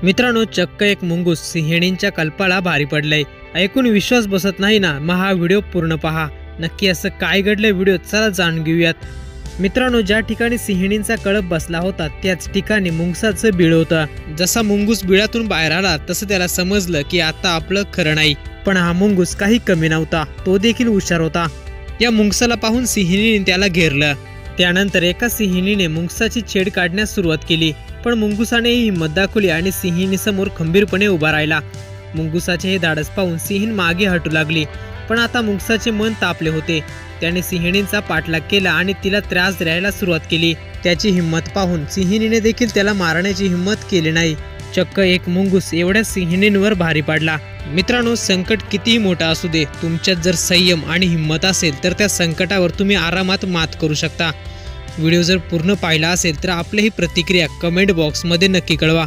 मित्रांनो, चक्क एक मुंगूस सिंहिणींच्या कल्पाला भारी पडलंय। ऐकून विश्वास बसत नाही ना? मग हा व्हिडिओ पूर्ण पहा। नक्की असं काय घडलंय व्हिडिओत, चला जाणून घेऊयात। मित्रांनो, ज्या ठिकाणी सिंहिणींचा कळप बसला होता त्याच ठिकाणी मुंगसाचं बिळ होतं। जसा मुंगूस बिळातून बाहेर आला तसं त्याला समजलं की आता आपलं खरं नाही। पण हा मुंगूस काही कमी नव्हता, तो देखील हुशार होता। या मुंगसाला पाहून सिंहिणीने त्याला घेरलं। त्यानंतर एका सिंहिणीने मुंगसाची छेड काढण्यास सुरुवात केली, पण मुंगुसाने हिंमत दाखवली आणि सिंहिणीसमोर खंबीरपणे उभा राहिला। मुंगुसाचे हे धाडस पाहून सिंहीण मागे हटू लागली, पण आता मुंगसाचे मन तापले होते। त्याने सिंहिणींचा पाठलाग केला आणि तिला त्रास द्यायला सुरुवात केली। त्याची हिंमत पाहून सिंहिणीने देखील त्याला मारण्याची हिंमत केली नाही। चक्क एक मुंगूस एवढ्या सिंहिणींवर भारी पडला। मित्रांनो, संकट कितीही मोठा असू दे, तुमच्यात जर संयम आणि हिंमत असेल तर त्या संकटावर तुम्ही आरामात मात करू शकता। व्हिडिओ जर पूर्ण पाहिला असेल तर आपली ही प्रतिक्रिया कमेंट बॉक्समध्ये नक्की कळवा।